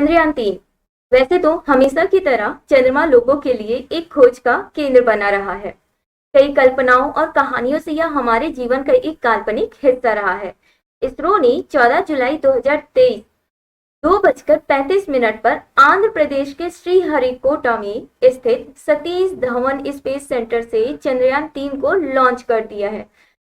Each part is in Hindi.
चंद्रयान 3 वैसे तो हमेशा की तरह चंद्रमा लोगों के लिए एक खोज का केंद्र बना रहा है। कई कल्पनाओं और कहानियों से यह हमारे जीवन का एक काल्पनिक हिस्सा रहा है। इसरो ने 14 जुलाई 2023 2:35 पर आंध्र प्रदेश के श्रीहरिकोटा में स्थित सतीश धवन स्पेस सेंटर से चंद्रयान 3 को लॉन्च कर दिया है।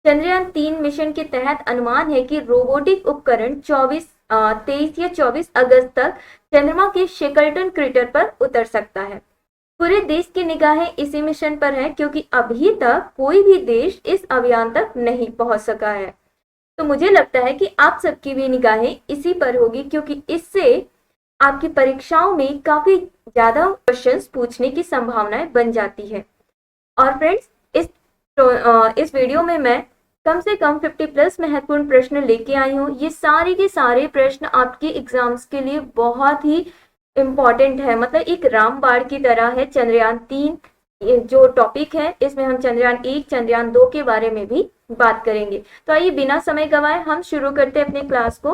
चंद्रयान 3 मिशन के तहत अनुमान है कि रोबोटिक उपकरण 23 या 24 अगस्त तक चंद्रमा के शेकल्टन क्रेटर पर उतर सकता है। पूरे देश की निगाहें इसी मिशन पर है क्योंकि अभी तक कोई भी देश इस अभियान तक नहीं पहुंच सका है। तो मुझे लगता है कि आप सबकी भी निगाहें इसी पर होगी क्योंकि इससे आपकी परीक्षाओं में काफी ज्यादा क्वेश्चंस पूछने की संभावनाएं बन जाती है। और फ्रेंड्स, इस वीडियो में मैं कम से कम 50+ महत्वपूर्ण प्रश्न लेके आई हूँ। ये सारे के सारे प्रश्न आपके एग्जाम्स के लिए बहुत ही इम्पॉर्टेंट है, मतलब एक रामबाण की तरह है। चंद्रयान 3 जो टॉपिक है, इसमें हम चंद्रयान 1, चंद्रयान 2 के बारे में भी बात करेंगे। तो आइए बिना समय गवाए हम शुरू करते हैं अपने क्लास को।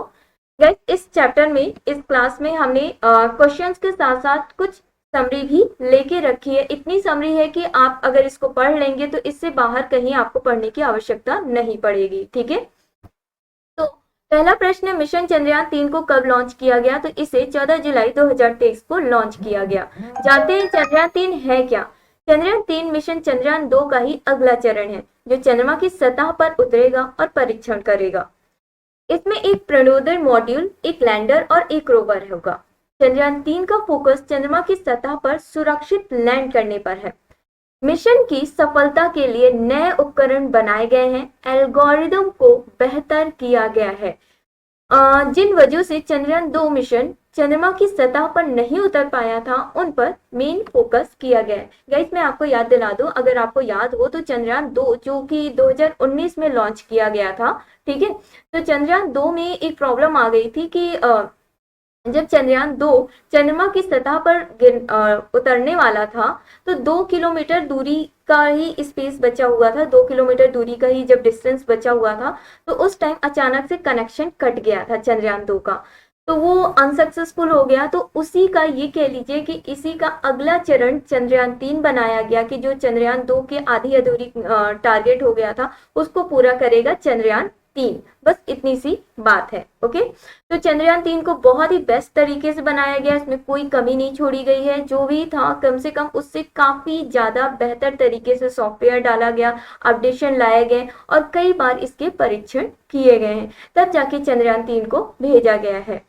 गाइस, इस चैप्टर में, इस क्लास में हमने क्वेश्चंस के साथ साथ कुछ समरी भी लेके रखी है। इतनी समरी है कि आप अगर इसको पढ़ लेंगे तो इससे बाहर कहीं आपको पढ़ने की आवश्यकता नहीं पड़ेगी। ठीक है, तो पहला प्रश्न है, मिशन चंद्रयान 3 को कब लॉन्च किया गया? तो इसे 14 जुलाई 2023 को लॉन्च किया गया। जानते हैं चंद्रयान 3 है क्या? चंद्रयान 3 मिशन चंद्रयान 2 का ही अगला चरण है जो चंद्रमा की सतह पर उतरेगा और परीक्षण करेगा। इसमें एक प्रणोदर मॉड्यूल, एक लैंडर और एक रोवर होगा। चंद्रयान 3 का फोकस चंद्रमा की सतह पर सुरक्षित लैंड करने पर है। मिशन की सफलता के लिए नए उपकरण बनाए गए हैं, एल्गोरिदम को बेहतर किया गया है। जिन वजहों से चंद्रयान 2 मिशन चंद्रमा की सतह पर नहीं उतर पाया था उन पर मेन फोकस किया गया है। गाइस, मैं आपको याद दिला दूं, अगर आपको याद हो तो चंद्रयान 2 जो कि 2019 में लॉन्च किया गया था, ठीक है, तो चंद्रयान 2 में एक प्रॉब्लम आ गई थी कि जब चंद्रयान 2 चंद्रमा की सतह पर उतरने वाला था तो 2 किलोमीटर दूरी का ही स्पेस बचा हुआ था, 2 किलोमीटर दूरी का ही जब डिस्टेंस बचा हुआ था तो उस टाइम अचानक से कनेक्शन कट गया था चंद्रयान 2 का, तो वो अनसक्सेसफुल हो गया। तो उसी का, ये कह लीजिए कि इसी का अगला चरण चंद्रयान 3 बनाया गया कि जो चंद्रयान 2 के आधी अधूरी टारगेट हो गया था उसको पूरा करेगा चंद्रयान 3। बस इतनी सी बात है। ओके, तो चंद्रयान 3 को बहुत ही बेस्ट तरीके से बनाया गया, इसमें कोई कमी नहीं छोड़ी गई है। जो भी था कम से कम उससे काफी ज्यादा बेहतर तरीके से सॉफ्टवेयर डाला गया, अपडेशन लाए गए और कई बार इसके परीक्षण किए गए हैं, तब जाके चंद्रयान 3 को भेजा गया है।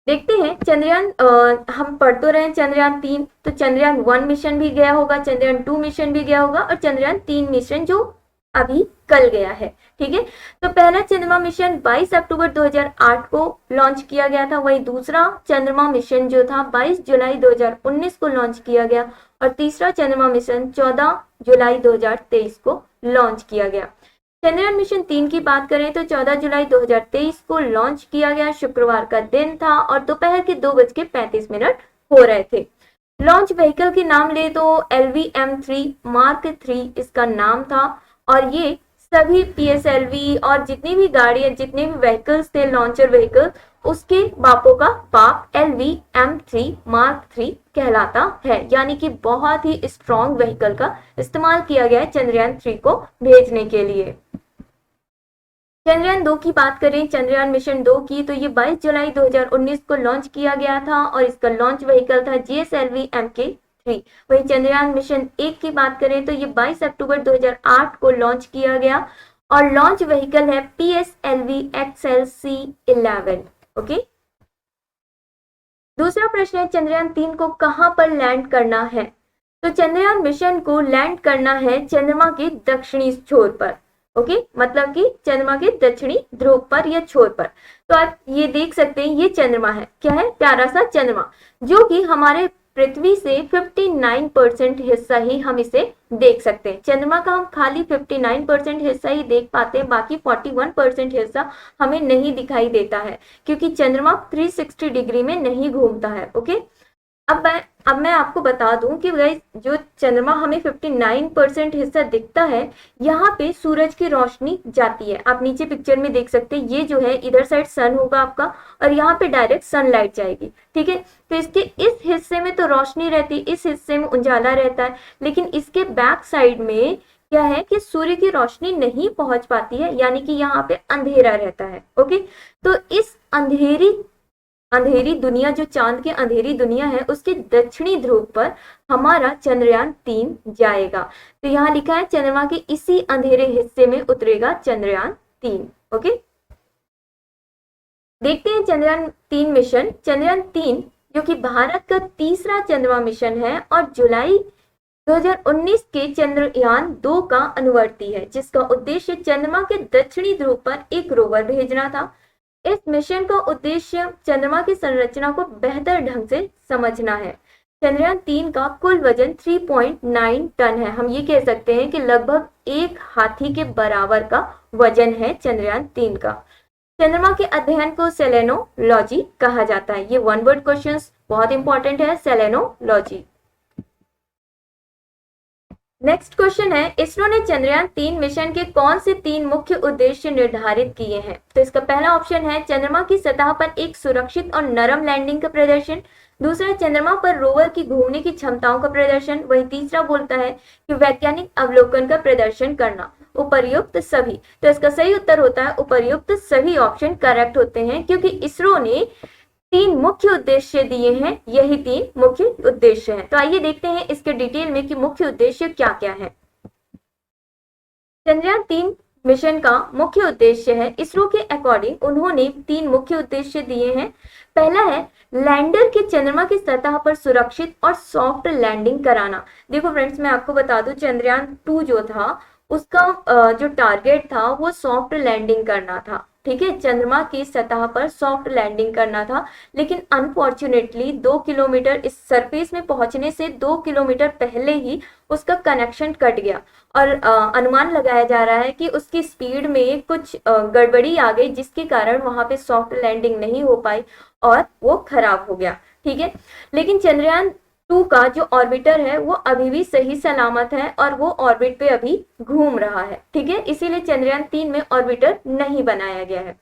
देखते हैं चंद्रयान, हम पढ़ तो रहे चंद्रयान 3, तो चंद्रयान 1 मिशन भी गया होगा, चंद्रयान 2 मिशन भी गया होगा और चंद्रयान 3 मिशन जो अभी कल गया है। ठीक है, तो पहला चंद्रमा मिशन 22 अक्टूबर 2008 को लॉन्च किया गया था, वही दूसरा चंद्रमा मिशन जो था 22 जुलाई 2019 को लॉन्च किया गया और तीसरा चंद्रमा मिशन 14 जुलाई 2023 को लॉन्च किया गया। चंद्रयान मिशन 3 की बात करें तो 14 जुलाई 2023 को लॉन्च किया गया, शुक्रवार का दिन था और दोपहर के 2:35 हो रहे थे। लॉन्च व्हीकल के नाम ले तो LVM-3 मार्क 3 इसका नाम था और ये सभी PSLV और जितनी भी गाड़ियां, जितने भी व्हीकल्स थे, लॉन्चर व्हीकल, उसके बापों का बाप LVM-3 मार्क 3 कहलाता है। यानी कि बहुत ही स्ट्रॉन्ग व्हीकल का इस्तेमाल किया गया है चंद्रयान 3 को भेजने के लिए। चंद्रयान 2 की बात करें, चंद्रयान मिशन 2 की, तो ये 22 जुलाई 2019 को लॉन्च किया गया था और इसका लॉन्च व्हीकल था GSLV Mk3। वही चंद्रयान मिशन 1 की बात करें तो ये 22 अक्टूबर 2008 को लॉन्च किया गया और लॉन्च व्हीकल है PSLV XLC11। ओके, दूसरा प्रश्न है, चंद्रयान 3 को कहां पर लैंड करना है? तो चंद्रयान मिशन को लैंड करना है चंद्रमा के दक्षिणी छोर पर। ओके, मतलब कि चंद्रमा के दक्षिणी ध्रुव पर या छोर पर। तो आप ये देख सकते हैं, ये चंद्रमा है, क्या है? प्यारा सा चंद्रमा, जो कि हमारे पृथ्वी से 59% हिस्सा ही हम इसे देख सकते हैं। चंद्रमा का हम खाली 59% हिस्सा ही देख पाते हैं, बाकी 41% हिस्सा हमें नहीं दिखाई देता है क्योंकि चंद्रमा 360 डिग्री में नहीं घूमता है। ओके, अब मैं आपको बता दूं कि गाइस जो चंद्रमा हमें 59% हिस्सा दिखता है, यहाँ पे सूरज की रोशनी जाती है। आप नीचे पिक्चर में देख सकते हैं, ये जो है इधर साइड सन होगा आपका और यहाँ पे डायरेक्ट सनलाइट जाएगी, ठीक है। तो इसके इस हिस्से में तो रोशनी रहती है, इस हिस्से में उजाला रहता है, लेकिन इसके बैक साइड में क्या है कि सूर्य की रोशनी नहीं पहुंच पाती है, यानी कि यहाँ पे अंधेरा रहता है। ओके, तो इस अंधेरी दुनिया, जो चांद की अंधेरी दुनिया है, उसके दक्षिणी ध्रुव पर हमारा चंद्रयान 3 जाएगा। तो यहाँ लिखा है चंद्रमा के इसी अंधेरे हिस्से में उतरेगा चंद्रयान 3। ओके, देखते हैं चंद्रयान 3 मिशन। चंद्रयान 3 जो कि भारत का तीसरा चंद्रमा मिशन है और जुलाई 2019 के चंद्रयान 2 का अनुवर्ती है, जिसका उद्देश्य चंद्रमा के दक्षिणी ध्रुव पर एक रोवर भेजना था। इस मिशन का उद्देश्य चंद्रमा की संरचना को बेहतर ढंग से समझना है। चंद्रयान 3 का कुल वजन 3.9 टन है। हम ये कह सकते हैं कि लगभग एक हाथी के बराबर का वजन है चंद्रयान 3 का। चंद्रमा के अध्ययन को सेलेनोलॉजी कहा जाता है। ये वन वर्ड क्वेश्चंस बहुत इंपॉर्टेंट है, सेलेनोलॉजी। नेक्स्ट क्वेश्चन है, इसरो ने चंद्रयान 3 मिशन के कौन से 3 मुख्य उद्देश्य निर्धारित किए हैं? तो इसका पहला ऑप्शन है चंद्रमा की सतह पर एक सुरक्षित और नरम लैंडिंग का प्रदर्शन। दूसरा, चंद्रमा पर रोवर की घूमने की क्षमताओं का प्रदर्शन। वही तीसरा बोलता है कि वैज्ञानिक अवलोकन का प्रदर्शन करना। उपर्युक्त सभी। तो इसका सही उत्तर होता है उपर्युक्त सभी ऑप्शन करेक्ट होते हैं, क्योंकि इसरो ने 3 मुख्य उद्देश्य दिए हैं, यही 3 मुख्य उद्देश्य हैं। तो आइए देखते हैं इसके डिटेल में कि मुख्य उद्देश्य क्या क्या है। चंद्रयान 3 मिशन का मुख्य उद्देश्य है, इसरो के अकॉर्डिंग उन्होंने 3 मुख्य उद्देश्य दिए हैं। पहला है लैंडर के चंद्रमा की सतह पर सुरक्षित और सॉफ्ट लैंडिंग कराना। देखो फ्रेंड्स, मैं आपको बता दूं, चंद्रयान 2 जो था उसका जो टारगेट था वो सॉफ्ट लैंडिंग करना था, ठीक है, चंद्रमा की सतह पर सॉफ्ट लैंडिंग करना था। लेकिन अनफॉर्चुनेटली 2 किलोमीटर इस सरफेस में पहुंचने से 2 किलोमीटर पहले ही उसका कनेक्शन कट गया और अनुमान लगाया जा रहा है कि उसकी स्पीड में कुछ गड़बड़ी आ गई, जिसके कारण वहां पे सॉफ्ट लैंडिंग नहीं हो पाई और वो खराब हो गया, ठीक है। लेकिन चंद्रयान 2 का जो ऑर्बिटर है वो अभी भी सही सलामत है और वो ऑर्बिट पे अभी घूम रहा है, ठीक है। इसीलिए चंद्रयान 3 में ऑर्बिटर नहीं बनाया गया है।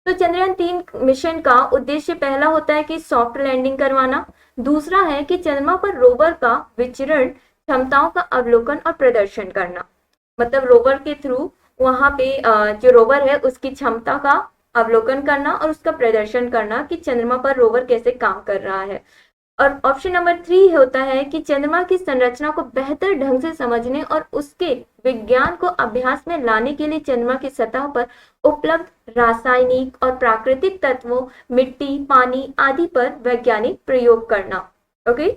तो चंद्रयान 3 मिशन का उद्देश्य पहला होता है कि सॉफ्ट लैंडिंग करवाना। दूसरा है कि चंद्रमा पर रोवर का विचरण क्षमताओं का अवलोकन और प्रदर्शन करना, मतलब रोवर के थ्रू वहां पे जो रोवर है उसकी क्षमता का अवलोकन करना और उसका प्रदर्शन करना कि चंद्रमा पर रोवर कैसे काम कर रहा है। और ऑप्शन नंबर 3 होता है कि चंद्रमा की संरचना को बेहतर ढंग से समझने और उसके विज्ञान को अभ्यास में लाने के लिए चंद्रमा की सतह पर उपलब्ध रासायनिक और प्राकृतिक तत्वों, मिट्टी, पानी आदि पर वैज्ञानिक प्रयोग करना। Okay,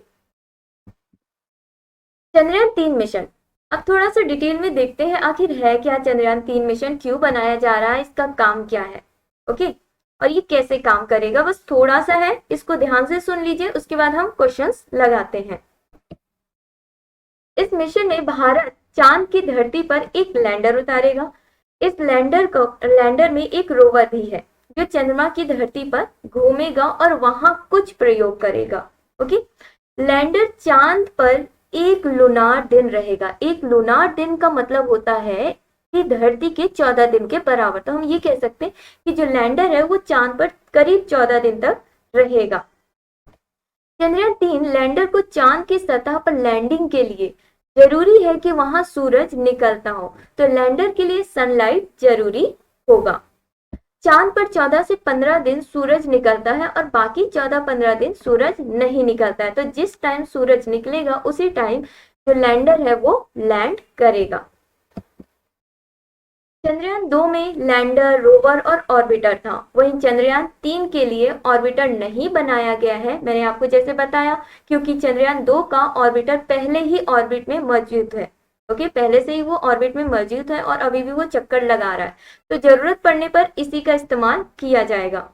Chandrayaan 3 mission. अब थोड़ा सा डिटेल में देखते हैं आखिर है क्या चंद्रयान 3 मिशन, क्यों बनाया जा रहा है, इसका काम क्या है। ओके, और ये कैसे काम करेगा, बस थोड़ा सा है, इसको ध्यान से सुन लीजिए, उसके बाद हम क्वेश्चंस लगाते हैं। इस मिशन में भारत चांद की धरती पर एक लैंडर उतारेगा। इस लैंडर में एक रोवर भी है जो चंद्रमा की धरती पर घूमेगा और वहां कुछ प्रयोग करेगा। ओके, लैंडर चांद पर एक लूनार दिन रहेगा। एक लूनार दिन का मतलब होता है कि धरती के 14 दिन के बराबर। तो हम ये कह सकते हैं कि जो लैंडर है वो चांद पर करीब 14 दिन तक रहेगा। चंद्रयान 3 लैंडर को चांद की सतह पर लैंडिंग के लिए जरूरी है कि वहां सूरज निकलता हो, तो लैंडर के लिए सनलाइट जरूरी होगा। चांद पर 14 से 15 दिन सूरज निकलता है और बाकी 14-15 दिन सूरज नहीं निकलता है। तो जिस टाइम सूरज निकलेगा उसी टाइम जो लैंडर है वो लैंड करेगा। चंद्रयान 2 में लैंडर, रोवर और ऑर्बिटर था। वहीं चंद्रयान 3 के लिए ऑर्बिटर नहीं बनाया गया है, मैंने आपको जैसे बताया, क्योंकि चंद्रयान 2 का ऑर्बिटर पहले ही ऑर्बिट में मौजूद है। ओके, पहले से ही वो ऑर्बिट में मौजूद है और अभी भी वो चक्कर लगा रहा है, तो जरूरत पड़ने पर इसी का इस्तेमाल किया जाएगा।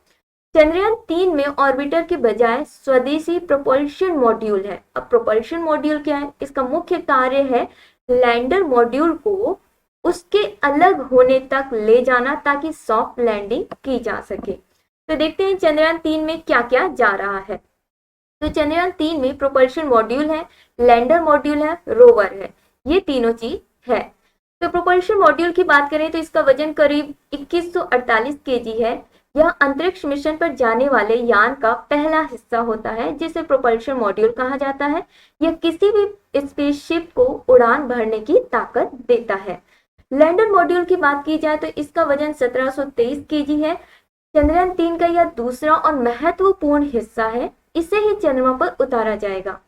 चंद्रयान 3 में ऑर्बिटर के बजाय स्वदेशी प्रोपल्शन मॉड्यूल है। अब प्रोपल्शन मॉड्यूल क्या है, इसका मुख्य कार्य है लैंडर मॉड्यूल को उसके अलग होने तक ले जाना ताकि सॉफ्ट लैंडिंग की जा सके। तो देखते हैं चंद्रयान 3 में क्या क्या जा रहा है। तो चंद्रयान 3 में प्रोपल्शन मॉड्यूल है, लैंडर मॉड्यूल है, रोवर है, ये तीनों चीज है। तो प्रोपल्शन मॉड्यूल की बात करें तो इसका वजन करीब 2148 केजी है। यह अंतरिक्ष मिशन पर जाने वाले यान का पहला हिस्सा होता है जिसे प्रोपल्शन मॉड्यूल कहा जाता है। यह किसी भी स्पेसशिप को उड़ान भरने की ताकत देता है। लैंडर मॉड्यूल की बात की जाए तो इसका वजन 1723 केजी है। चंद्रयान 3 का यह दूसरा और महत्वपूर्ण हिस्सा है, इसे ही चंद्रमा पर उतारा जाएगा।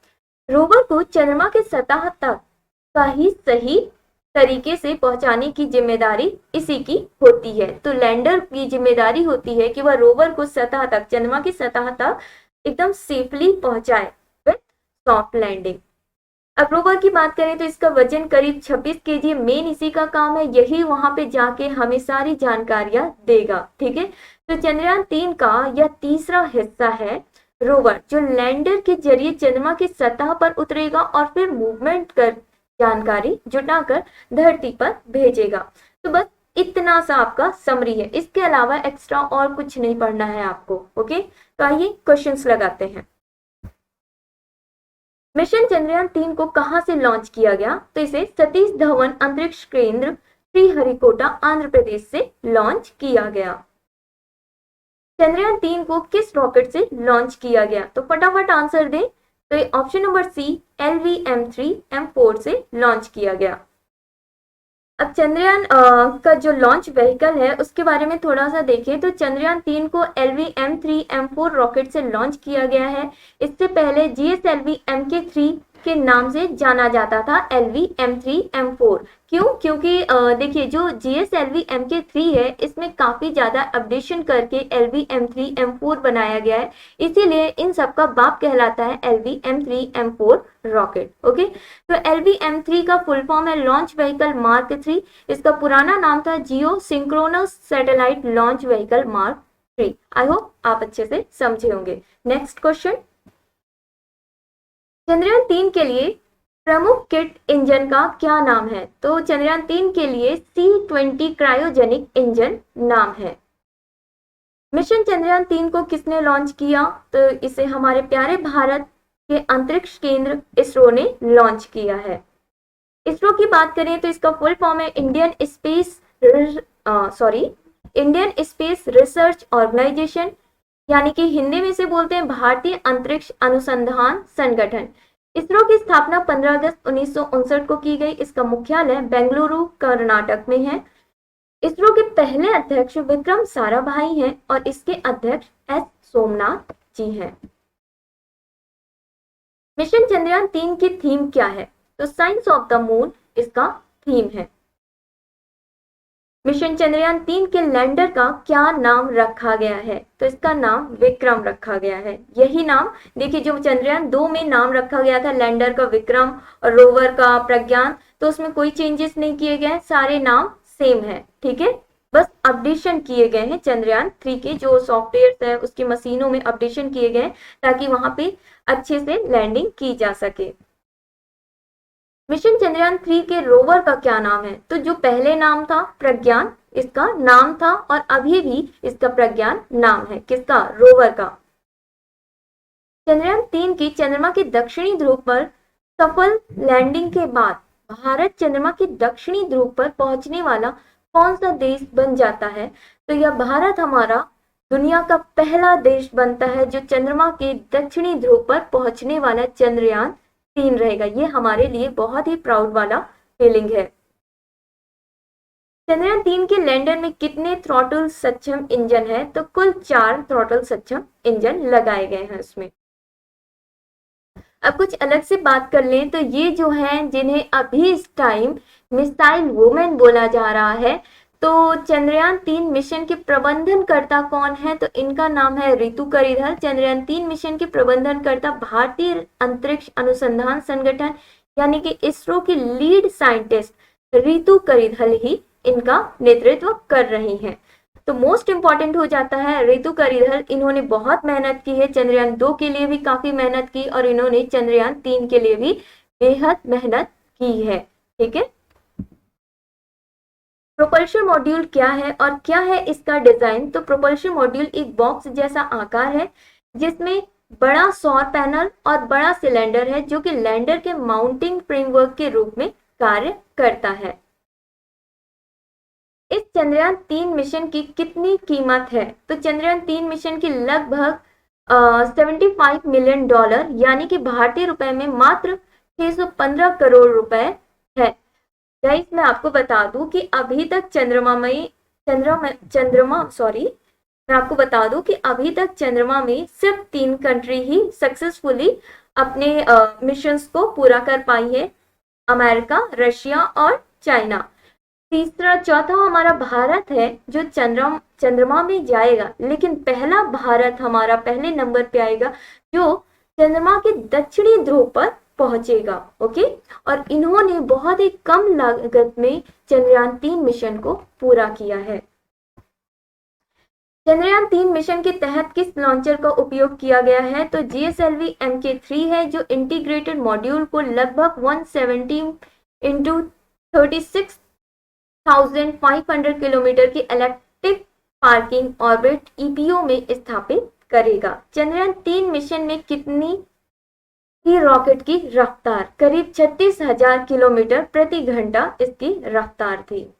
रोवर को चंद्रमा की सतह तक का ही सही तरीके से पहुंचाने की जिम्मेदारी इसी की होती है। तो लैंडर की जिम्मेदारी होती है कि वह रोवर को सतह तक, चंद्रमा की सतह तक एकदम सेफली पहुंचाए विद सॉफ्ट लैंडिंग। अब रोवर की बात करें तो इसका वजन करीब 26 केजी, मेन इसी का काम है, यही वहां पे जाके हमें सारी जानकारियां देगा। ठीक है, तो चंद्रयान 3 का यह तीसरा हिस्सा है रोवर, जो लैंडर के जरिए चंद्रमा की सतह पर उतरेगा और फिर मूवमेंट कर जानकारी जुटाकर धरती पर भेजेगा। तो बस इतना सा आपका समरी है, इसके अलावा एक्स्ट्रा और कुछ नहीं पढ़ना है आपको। ओके, तो आइए क्वेश्चंस लगाते हैं। मिशन चंद्रयान 3 को कहां से लॉन्च किया गया? तो इसे सतीश धवन अंतरिक्ष केंद्र श्रीहरिकोटा आंध्र प्रदेश से लॉन्च किया गया। चंद्रयान 3 को किस रॉकेट से लॉन्च किया गया? तो फटाफट आंसर दें। तो ऑप्शन नंबर सी, LV-M3-M4 से लॉन्च किया गया। अब चंद्रयान का जो लॉन्च व्हीकल है उसके बारे में थोड़ा सा देखें तो चंद्रयान 3 को LV-M3-M4 रॉकेट से लॉन्च किया गया है। इससे पहले GSLV MK3 के नाम से जाना जाता था, LV-M3-M4। क्यों? क्योंकि देखिए जो GSLV MK3 है इसमें काफी ज्यादा अपडेशन करके LV-M3-M4 बनाया गया है, इसीलिए इन सब का बाप कहलाता है LV-M3-M4 रॉकेट। ओके, तो LV-M3 का फुल फॉर्म है लॉन्च व्हीकल मार्क 3। इसका पुराना नाम था geosynchronous satellite launch vehicle mark 3। I hope आप अच्छे से समझे होंगे। नेक्स्ट क्वेश्चन, चंद्रयान 3 के लिए प्रमुख किट इंजन का क्या नाम है? तो चंद्रयान 3 के लिए C-20 क्रायोजेनिक इंजन नाम है। मिशन चंद्रयान 3 को किसने लॉन्च किया? तो इसे हमारे प्यारे भारत के अंतरिक्ष केंद्र इसरो ने लॉन्च किया है। इसरो की बात करें तो इसका फुल फॉर्म है इंडियन स्पेस रिसर्च ऑर्गेनाइजेशन, यानी कि हिंदी में से बोलते हैं भारतीय अंतरिक्ष अनुसंधान संगठन। इसरो की स्थापना 15 अगस्त 1959 को की गई। इसका मुख्यालय बेंगलुरु कर्नाटक में है। इसरो के पहले अध्यक्ष विक्रम साराभाई हैं और इसके अध्यक्ष एस सोमनाथ जी हैं। मिशन चंद्रयान 3 की थीम क्या है? तो साइंस ऑफ द मून इसका थीम है। मिशन चंद्रयान 3 के लैंडर का क्या नाम रखा गया है? तो इसका नाम विक्रम रखा गया है। यही नाम देखिए, जो चंद्रयान 2 में नाम रखा गया था लैंडर का विक्रम और रोवर का प्रज्ञान, तो उसमें कोई चेंजेस नहीं किए गए, सारे नाम सेम है। ठीक है, बस अपडेशन किए गए हैं चंद्रयान 3 के जो सॉफ्टवेयर है उसकी मशीनों में अपडेशन किए गए ताकि वहां पे अच्छे से लैंडिंग की जा सके। मिशन चंद्रयान 3 के रोवर का क्या नाम है? तो जो पहले नाम था प्रज्ञान, इसका नाम था और अभी भी इसका प्रज्ञान नाम है। किसका? रोवर का। चंद्रयान 3 की चंद्रमा के दक्षिणी ध्रुव पर सफल लैंडिंग के बाद भारत चंद्रमा के दक्षिणी ध्रुव पर पहुंचने वाला कौन सा देश बन जाता है? तो यह भारत हमारा दुनिया का पहला देश बनता है जो चंद्रमा के दक्षिणी ध्रुव पर पहुंचने वाला चंद्रयान 3 रहेगा। ये हमारे लिए बहुत ही प्राउड वाला फीलिंग है। चंद्रयान 3 के लैंडर में कितने थ्रॉटल सक्षम इंजन है? तो कुल 4 थ्रॉटल सक्षम इंजन लगाए गए हैं उसमें। अब कुछ अलग से बात कर लें तो ये जो हैं जिन्हें अभी इस टाइम मिसाइल वुमेन बोला जा रहा है, तो चंद्रयान 3 मिशन के प्रबंधनकर्ता कौन है? तो इनका नाम है रितु करिधल। चंद्रयान 3 मिशन के प्रबंधनकर्ता भारतीय अंतरिक्ष अनुसंधान संगठन यानी कि इसरो की लीड साइंटिस्ट रितु करिधल ही इनका नेतृत्व कर रही हैं। तो मोस्ट इंपॉर्टेंट हो जाता है रितु करिधल। इन्होंने बहुत मेहनत की है, चंद्रयान 2 के लिए भी काफी मेहनत की और इन्होंने चंद्रयान 3 के लिए भी बेहद मेहनत की है। ठीक है, प्रोपल्शन मॉड्यूल क्या है और क्या है इसका डिजाइन? तो प्रोपल्शन मॉड्यूल एक बॉक्स जैसा आकार है जिसमें बड़ा सौर पैनल और बड़ा सिलेंडर है जो कि लैंडर के माउंटिंग फ्रेमवर्क के रूप में कार्य करता है। इस चंद्रयान 3 मिशन की कितनी कीमत है? तो चंद्रयान 3 मिशन की लगभग $75 मिलियन यानी कि भारतीय रुपए में मात्र 615 करोड़ रुपए है। गाइस, मैं आपको बता दूं कि अभी तक मैं आपको बता दूं कि अभी तक चंद्रमा में सिर्फ 3 कंट्री ही सक्सेसफुली अपने मिशंस को पूरा कर पाई है, अमेरिका, रशिया और चाइना। चौथा हमारा भारत है जो चंद्रमा में जाएगा, लेकिन पहला भारत हमारा पहले नंबर पे आएगा जो चंद्रमा के दक्षिणी ध्रुव पर पहुंचेगा। ओके, और इन्होंने बहुत ही कम लागत में चंद्रयान 3 मिशन को पूरा किया है। चंद्रयान 3 मिशन के तहत किस लॉन्चर का उपयोग किया गया है? तो GSLV Mk3 है जो इंटीग्रेटेड मॉड्यूल को लगभग 170 into 36,500 किलोमीटर की इलेक्ट्रिक पार्किंग ऑर्बिट EPO में स्थापित करेगा। चंद्रयान 3 मिशन में कितनी की रॉकेट की रफ्तार? करीब 36,000 किलोमीटर प्रति घंटा इसकी रफ्तार थी।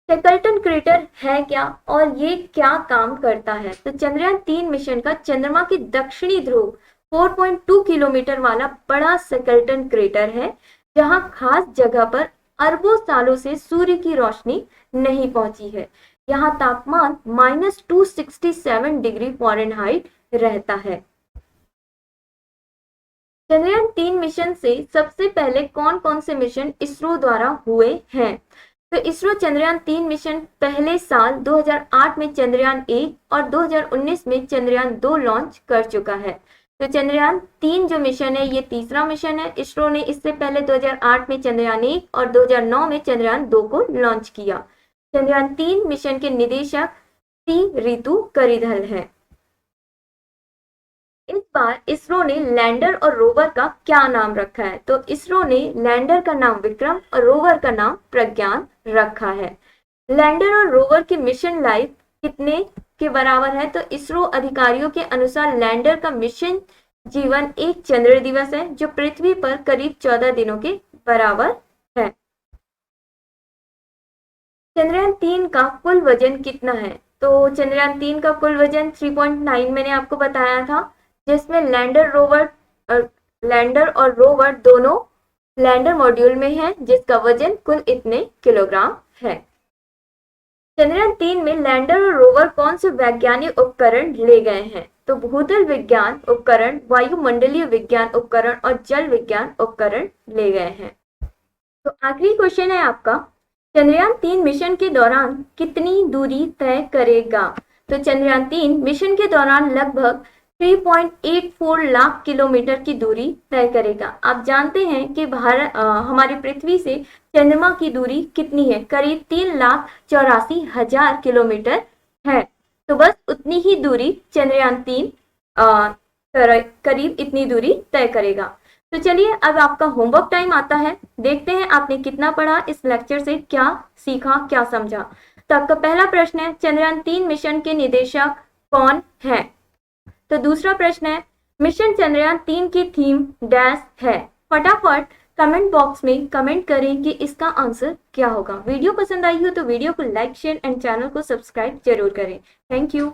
शेकल्टन क्रेटर है क्या और ये क्या काम करता है? तो चंद्रयान 3 मिशन का चंद्रमा के दक्षिणी ध्रुव 4.2 किलोमीटर वाला बड़ा शेकल्टन क्रेटर है, जहां खास जगह पर अरबों सालों से सूर्य की रोशनी नहीं पहुंची है। यहाँ तापमान -267 डिग्री फ़ारेनहाइट रहता है। चंद्रयान 3 मिशन से सबसे पहले कौन कौन से मिशन इसरो द्वारा हुए हैं? तो इसरो चंद्रयान 3 मिशन पहले साल 2008 में चंद्रयान 1 और 2019 में चंद्रयान 2 लॉन्च कर चुका है। तो चंद्रयान 3 जो मिशन है ये तीसरा मिशन है। इसरो ने इससे पहले 2008 में चंद्रयान 1 और 2009 में चंद्रयान 2 को लॉन्च किया। चंद्रयान 3 मिशन के निदेशक सी रितु करिधल है। इस बार इसरो ने लैंडर और रोवर का क्या नाम रखा है? तो इसरो ने लैंडर का नाम विक्रम और रोवर का नाम प्रज्ञान रखा है। लैंडर और रोवर की मिशन लाइफ कितने के बराबर है? तो इसरो अधिकारियों के अनुसार लैंडर का मिशन जीवन एक चंद्र दिवस है जो पृथ्वी पर करीब 14 दिनों के बराबर है। चंद्रयान 3 का कुल वजन कितना है? तो चंद्रयान 3 का कुल वजन 3.9 मैंने आपको बताया था, जिसमें लैंडर और रोवर दोनों लैंडर मॉड्यूल में है, जिसका वजन कुल इतने किलोग्राम है। चंद्रयान 3 में लैंडर और रोवर कौन से वैज्ञानिक उपकरण ले गए हैं? तो भूतल विज्ञान उपकरण, वायुमंडलीय विज्ञान उपकरण और जल विज्ञान उपकरण ले गए हैं। तो आखिरी क्वेश्चन है आपका, चंद्रयान 3 मिशन के दौरान कितनी दूरी तय करेगा? तो चंद्रयान 3 मिशन के दौरान लगभग 3.84 लाख किलोमीटर की दूरी तय करेगा। आप जानते हैं कि हमारी पृथ्वी से चंद्रमा की दूरी कितनी है? करीब 3,84,000 किलोमीटर है। तो बस उतनी ही दूरी चंद्रयान 3 करीब इतनी दूरी तय करेगा। तो चलिए अब आपका होमवर्क टाइम आता है। देखते हैं आपने कितना पढ़ा, इस लेक्चर से क्या सीखा, क्या समझा। तो आपका पहला प्रश्न है, चंद्रयान 3 मिशन के निदेशक कौन है? तो दूसरा प्रश्न है, मिशन चंद्रयान 3 की थीम डैश है। फटाफट कमेंट बॉक्स में कमेंट करें कि इसका आंसर क्या होगा। वीडियो पसंद आई हो तो वीडियो को लाइक, शेयर एंड चैनल को सब्सक्राइब जरूर करें। Thank you.